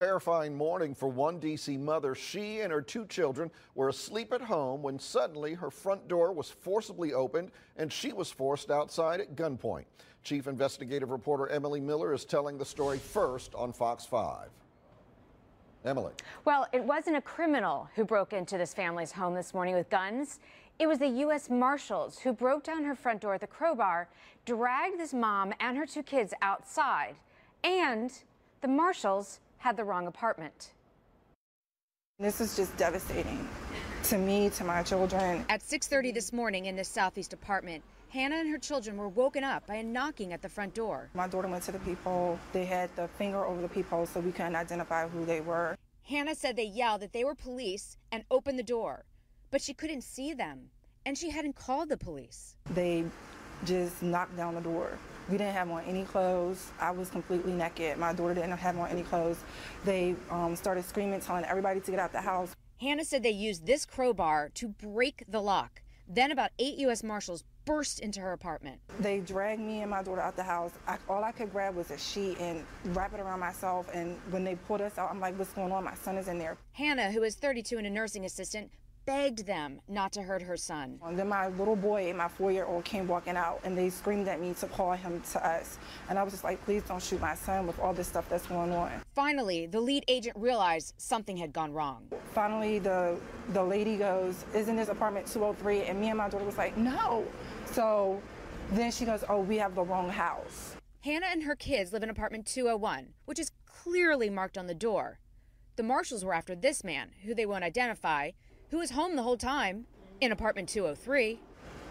Terrifying morning for one D.C. mother. She and her two children were asleep at home when suddenly her front door was forcibly opened and she was forced outside at gunpoint. Chief investigative reporter Emily Miller is telling the story first on Fox 5. Emily. Well, it wasn't a criminal who broke into this family's home this morning with guns. It was the U.S. Marshals who broke down her front door with a crowbar, dragged this mom and her two kids outside, and the Marshals had the wrong apartment. This is just devastating to me, to my children. At 6:30 this morning in this southeast apartment, Hannah and her children were woken up by a knocking at the front door. My daughter went to the peephole. They had the finger over the peephole so we couldn't identify who they were. Hannah said they yelled that they were police and opened the door, but she couldn't see them, and she hadn't called the police. They just knocked down the door. We didn't have on any clothes. I was completely naked. My daughter didn't have on any clothes. They started screaming, telling everybody to get out the house. Hannah said they used this crowbar to break the lock. Then about 8 U.S. Marshals burst into her apartment. They dragged me and my daughter out the house. All I could grab was a sheet and wrap it around myself. And when they pulled us out, I'm like, what's going on? My son is in there. Hannah, who is 32 and a nursing assistant, begged them not to hurt her son. And then my little boy and my 4-year-old came walking out and they screamed at me to call him to us. And I was just like, please don't shoot my son with all this stuff that's going on. Finally, the lead agent realized something had gone wrong. Finally, the lady goes, isn't this apartment 203? And me and my daughter was like, no. So then she goes, oh, we have the wrong house. Hannah and her kids live in apartment 201, which is clearly marked on the door. The Marshals were after this man, who they won't identify, who was home the whole time in apartment 203.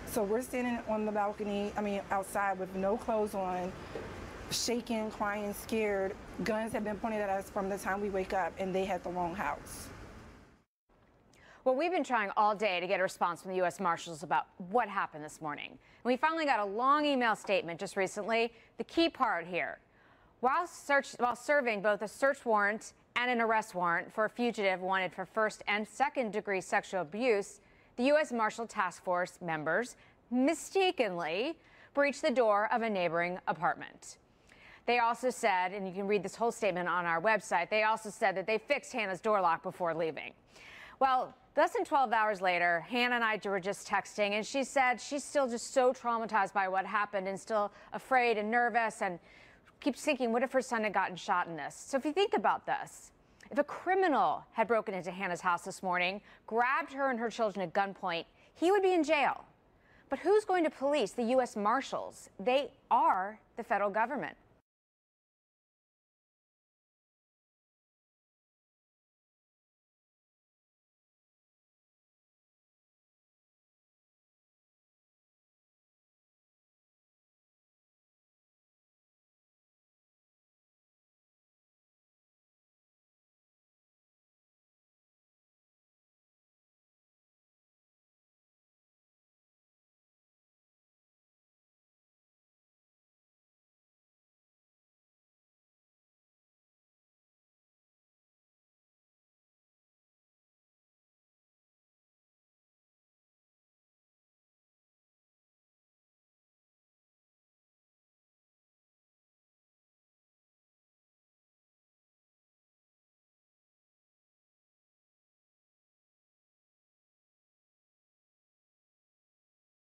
So we're standing on the balcony, outside with no clothes on, shaking, crying, scared. Guns have been pointed at us from the time we wake up, and they had the wrong house. Well, we've been trying all day to get a response from the U.S. Marshals about what happened this morning. And we finally got a long email statement just recently. The key part here, while serving both a search warrant and an arrest warrant for a fugitive wanted for first and second degree sexual abuse, the U.S. Marshal Task Force members mistakenly breached the door of a neighboring apartment. They also said, and you can read this whole statement on our website, they also said that they fixed Hannah's door lock before leaving. Well, less than 12 hours later, Hannah and I were just texting, and she said she's still just so traumatized by what happened and still afraid and nervous and keeps thinking, what if her son had gotten shot in this? So if you think about this, if a criminal had broken into Hannah's house this morning, grabbed her and her children at gunpoint, he would be in jail. But who's going to police the U.S. Marshals? They are the federal government.